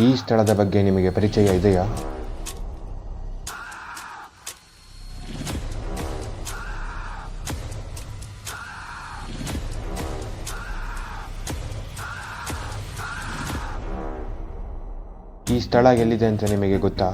ಈ ಸ್ಥಳದ ಬಗ್ಗೆ ನಿಮಗೆ ಪರಿಚಯ ಇದೆಯಾ? ಈ ಸ್ಥಳ ಎಲ್ಲಿದೆ ಅಂತ ನಿಮಗೆ ಗೊತ್ತಾ?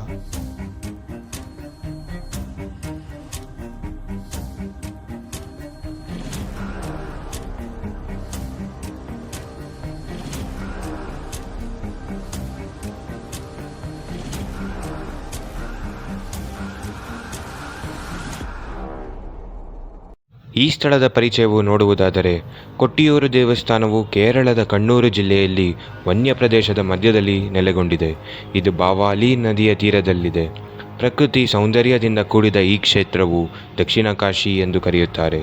ಈ ಸ್ಥಳದ ಪರಿಚಯವು ನೋಡುವುದಾದರೆ, ಕೊಟ್ಟಿಯೂರು ದೇವಸ್ಥಾನವು ಕೇರಳದ ಕಣ್ಣೂರು ಜಿಲ್ಲೆಯಲ್ಲಿ ವನ್ಯ ಪ್ರದೇಶದ ಮಧ್ಯದಲ್ಲಿ ನೆಲೆಗೊಂಡಿದೆ. ಇದು ಬಾವಾಲಿ ನದಿಯ ತೀರದಲ್ಲಿದೆ. ಪ್ರಕೃತಿ ಸೌಂದರ್ಯದಿಂದ ಕೂಡಿದ ಈ ಕ್ಷೇತ್ರವು ದಕ್ಷಿಣ ಕಾಶಿ ಎಂದು ಕರೆಯುತ್ತಾರೆ.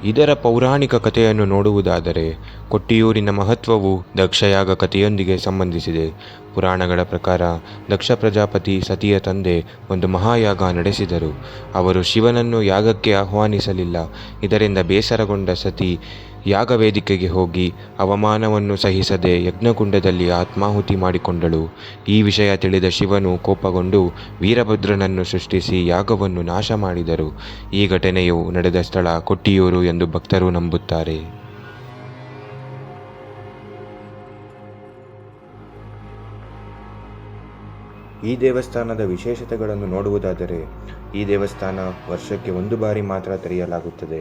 ಇದರ ಪೌರಾಣಿಕ ಕಥೆಯನ್ನು ನೋಡುವುದಾದರೆ, ಕೊಟ್ಟಿಯೂರಿನ ಮಹತ್ವವು ದಕ್ಷಯಾಗ ಕಥೆಯೊಂದಿಗೆ ಸಂಬಂಧಿಸಿದೆ. ಪುರಾಣಗಳ ಪ್ರಕಾರ ದಕ್ಷ ಪ್ರಜಾಪತಿ ಸತಿಯ ತಂದೆ ಒಂದು ಮಹಾಯಾಗ ನಡೆಸಿದರು. ಅವರು ಶಿವನನ್ನು ಯಾಗಕ್ಕೆ ಆಹ್ವಾನಿಸಲಿಲ್ಲ. ಇದರಿಂದ ಬೇಸರಗೊಂಡ ಸತಿ ಯಾಗವೇದಿಕೆಗೆ ಹೋಗಿ ಅವಮಾನವನ್ನು ಸಹಿಸದೆ ಯಜ್ಞಕುಂಡದಲ್ಲಿ ಆತ್ಮಾಹುತಿ ಮಾಡಿಕೊಂಡಳು. ಈ ವಿಷಯ ತಿಳಿದ ಶಿವನು ಕೋಪಗೊಂಡು ವೀರಭದ್ರನನ್ನು ಸೃಷ್ಟಿಸಿ ಯಾಗವನ್ನು ನಾಶ ಮಾಡಿದರು. ಈ ಘಟನೆಯು ನಡೆದ ಸ್ಥಳ ಕೊಟ್ಟಿಯೂರು ಎಂದು ಭಕ್ತರು ನಂಬುತ್ತಾರೆ. ಈ ದೇವಸ್ಥಾನದ ವಿಶೇಷತೆಗಳನ್ನು ನೋಡುವುದಾದರೆ, ಈ ದೇವಸ್ಥಾನ ವರ್ಷಕ್ಕೆ 1 ಬಾರಿ ಮಾತ್ರ ತೆರೆಯಲಾಗುತ್ತದೆ.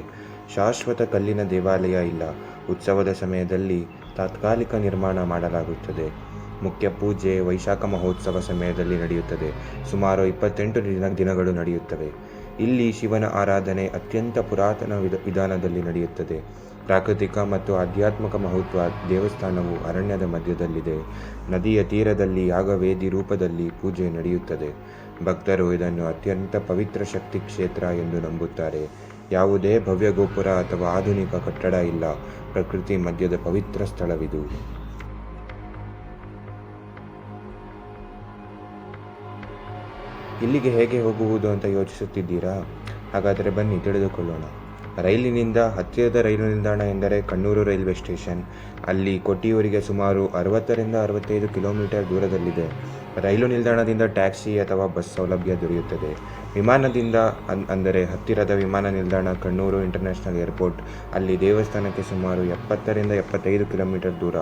ಶಾಶ್ವತ ಕಲ್ಲಿನ ದೇವಾಲಯ ಇಲ್ಲ. ಉತ್ಸವದ ಸಮಯದಲ್ಲಿ ತಾತ್ಕಾಲಿಕ ನಿರ್ಮಾಣ ಮಾಡಲಾಗುತ್ತದೆ. ಮುಖ್ಯ ಪೂಜೆ ವೈಶಾಖ ಮಹೋತ್ಸವ ಸಮಯದಲ್ಲಿ ನಡೆಯುತ್ತದೆ. ಸುಮಾರು 28 ದಿನಗಳು ನಡೆಯುತ್ತವೆ. ಇಲ್ಲಿ ಶಿವನ ಆರಾಧನೆ ಅತ್ಯಂತ ಪುರಾತನ ವಿಧಾನದಲ್ಲಿ ನಡೆಯುತ್ತದೆ. ಪ್ರಾಕೃತಿಕ ಮತ್ತು ಆಧ್ಯಾತ್ಮಿಕ ಮಹತ್ವ. ದೇವಸ್ಥಾನವು ಅರಣ್ಯದ ಮಧ್ಯದಲ್ಲಿದೆ. ನದಿಯ ತೀರದಲ್ಲಿ ಯಾಗವೇದಿ ರೂಪದಲ್ಲಿ ಪೂಜೆ ನಡೆಯುತ್ತದೆ. ಭಕ್ತರು ಇದನ್ನು ಅತ್ಯಂತ ಪವಿತ್ರ ಶಕ್ತಿ ಕ್ಷೇತ್ರ ಎಂದು ನಂಬುತ್ತಾರೆ. ಯಾವುದೇ ಭವ್ಯ ಗೋಪುರ ಅಥವಾ ಆಧುನಿಕ ಕಟ್ಟಡ ಇಲ್ಲ. ಪ್ರಕೃತಿ ಮಧ್ಯದ ಪವಿತ್ರ ಸ್ಥಳವಿದು. ಇಲ್ಲಿಗೆ ಹೇಗೆ ಹೋಗುವುದು ಅಂತ ಯೋಚಿಸುತ್ತಿದ್ದೀರಾ? ಹಾಗಾದರೆ ಬನ್ನಿ ತಿಳಿದುಕೊಳ್ಳೋಣ. ರೈಲಿನಿಂದ ಹತ್ತಿರದ ರೈಲು ನಿಲ್ದಾಣ ಎಂದರೆ ಕಣ್ಣೂರು ರೈಲ್ವೆ ಸ್ಟೇಷನ್. ಅಲ್ಲಿ ಕೊಟ್ಟಿಯೂರಿಗೆ ಸುಮಾರು 60ರಿಂದ 65 ಕಿಲೋಮೀಟರ್ ದೂರದಲ್ಲಿದೆ. ರೈಲು ನಿಲ್ದಾಣದಿಂದ ಟ್ಯಾಕ್ಸಿ ಅಥವಾ ಬಸ್ ಸೌಲಭ್ಯ ದೊರೆಯುತ್ತದೆ. ವಿಮಾನದಿಂದ ಅಂದರೆ ಹತ್ತಿರದ ವಿಮಾನ ನಿಲ್ದಾಣ ಕಣ್ಣೂರು ಇಂಟರ್ನ್ಯಾಷನಲ್ ಏರ್ಪೋರ್ಟ್. ಅಲ್ಲಿ ದೇವಸ್ಥಾನಕ್ಕೆ ಸುಮಾರು 70ರಿಂದ 75 ಕಿಲೋಮೀಟರ್ ದೂರ.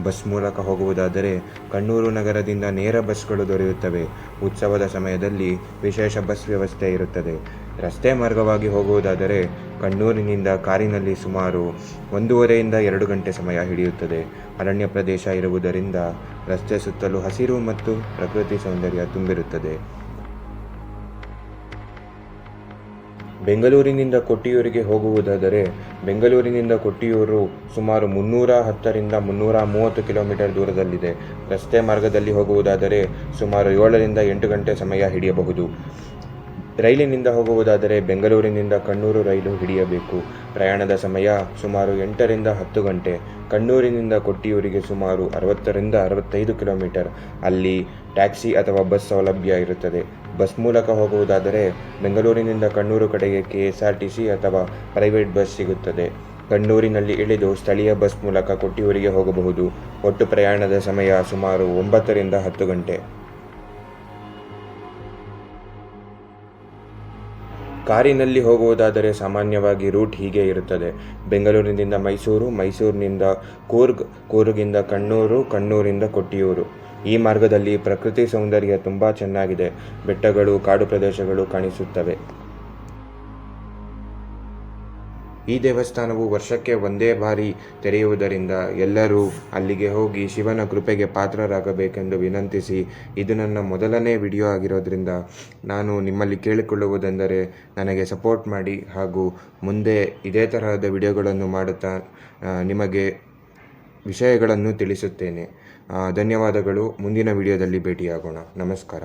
ಬಸ್ ಮೂಲಕ ಹೋಗುವುದಾದರೆ ಕಣ್ಣೂರು ನಗರದಿಂದ ನೇರ ಬಸ್ಗಳು ದೊರೆಯುತ್ತವೆ. ಉತ್ಸವದ ಸಮಯದಲ್ಲಿ ವಿಶೇಷ ಬಸ್ ವ್ಯವಸ್ಥೆ ಇರುತ್ತದೆ. ರಸ್ತೆ ಮಾರ್ಗವಾಗಿ ಹೋಗುವುದಾದರೆ ಕಣ್ಣೂರಿನಿಂದ ಕಾರಿನಲ್ಲಿ ಸುಮಾರು 1.5ರಿಂದ 2 ಗಂಟೆ ಸಮಯ ಹಿಡಿಯುತ್ತದೆ. ಅರಣ್ಯ ಪ್ರದೇಶ ಇರುವುದರಿಂದ ರಸ್ತೆ ಸುತ್ತಲೂ ಹಸಿರು ಮತ್ತು ಪ್ರಕೃತಿ ಸೌಂದರ್ಯ ತುಂಬಿರುತ್ತದೆ. ಬೆಂಗಳೂರಿನಿಂದ ಕೊಟ್ಟಿಯೂರಿಗೆ ಹೋಗುವುದಾದರೆ ಬೆಂಗಳೂರಿನಿಂದ ಕೊಟ್ಟಿಯೂರು ಸುಮಾರು 310ರಿಂದ 330 ಕಿಲೋಮೀಟರ್ ದೂರದಲ್ಲಿದೆ. ರಸ್ತೆ ಮಾರ್ಗದಲ್ಲಿ ಹೋಗುವುದಾದರೆ ಸುಮಾರು 7ರಿಂದ 8 ಗಂಟೆ ಸಮಯ ಹಿಡಿಯಬಹುದು. ರೈಲಿನಿಂದ ಹೋಗುವುದಾದರೆ ಬೆಂಗಳೂರಿನಿಂದ ಕಣ್ಣೂರು ರೈಲು ಹಿಡಿಯಬೇಕು. ಪ್ರಯಾಣದ ಸಮಯ ಸುಮಾರು 8ರಿಂದ 10 ಗಂಟೆ. ಕಣ್ಣೂರಿನಿಂದ ಕೊಟ್ಟಿಯೂರಿಗೆ ಸುಮಾರು 60ರಿಂದ 65 ಕಿಲೋಮೀಟರ್. ಅಲ್ಲಿ ಟ್ಯಾಕ್ಸಿ ಅಥವಾ ಬಸ್ ಸೌಲಭ್ಯ ಇರುತ್ತದೆ. ಬಸ್ ಮೂಲಕ ಹೋಗುವುದಾದರೆ ಬೆಂಗಳೂರಿನಿಂದ ಕಣ್ಣೂರು ಕಡೆಗೆ KSRTC ಅಥವಾ ಪ್ರೈವೇಟ್ ಬಸ್ ಸಿಗುತ್ತದೆ. ಕಣ್ಣೂರಿನಲ್ಲಿ ಇಳಿದು ಸ್ಥಳೀಯ ಬಸ್ ಮೂಲಕ ಕೊಟ್ಟಿಯೂರಿಗೆ ಹೋಗಬಹುದು. ಒಟ್ಟು ಪ್ರಯಾಣದ ಸಮಯ ಸುಮಾರು 9ರಿಂದ 10 ಗಂಟೆ. ಕಾರಿನಲ್ಲಿ ಹೋಗುವುದಾದರೆ ಸಾಮಾನ್ಯವಾಗಿ ರೂಟ್ ಹೀಗೆ ಇರುತ್ತದೆ: ಬೆಂಗಳೂರಿನಿಂದ ಮೈಸೂರು, ಮೈಸೂರಿನಿಂದ ಕೂರ್ಗ್, ಕೂರ್ಗಿಂದ ಕಣ್ಣೂರು, ಕಣ್ಣೂರಿಂದ ಕೊಟ್ಟಿಯೂರು. ಈ ಮಾರ್ಗದಲ್ಲಿ ಪ್ರಕೃತಿ ಸೌಂದರ್ಯ ತುಂಬ ಚೆನ್ನಾಗಿದೆ. ಬೆಟ್ಟಗಳು, ಕಾಡು ಪ್ರದೇಶಗಳು ಕಾಣಿಸುತ್ತವೆ. ಈ ದೇವಸ್ಥಾನವು ವರ್ಷಕ್ಕೆ 1 ಬಾರಿ ತೆರೆಯುವುದರಿಂದ ಎಲ್ಲರೂ ಅಲ್ಲಿಗೆ ಹೋಗಿ ಶಿವನ ಕೃಪೆಗೆ ಪಾತ್ರರಾಗಬೇಕೆಂದು ವಿನಂತಿಸಿ. ಇದು ನನ್ನ ಮೊದಲನೇ ವಿಡಿಯೋ ಆಗಿರೋದ್ರಿಂದ ನಾನು ನಿಮ್ಮಲ್ಲಿ ಕೇಳಿಕೊಳ್ಳುವುದೆಂದರೆ ನನಗೆ ಸಪೋರ್ಟ್ ಮಾಡಿ ಹಾಗೂ ಮುಂದೆ ಇದೇ ತರಹದ ವಿಡಿಯೋಗಳನ್ನು ಮಾಡುತ್ತಾ ನಿಮಗೆ ವಿಷಯಗಳನ್ನು ತಿಳಿಸುತ್ತೇನೆ. ಧನ್ಯವಾದಗಳು. ಮುಂದಿನ ವಿಡಿಯೋದಲ್ಲಿ ಭೇಟಿಯಾಗೋಣ. ನಮಸ್ಕಾರ.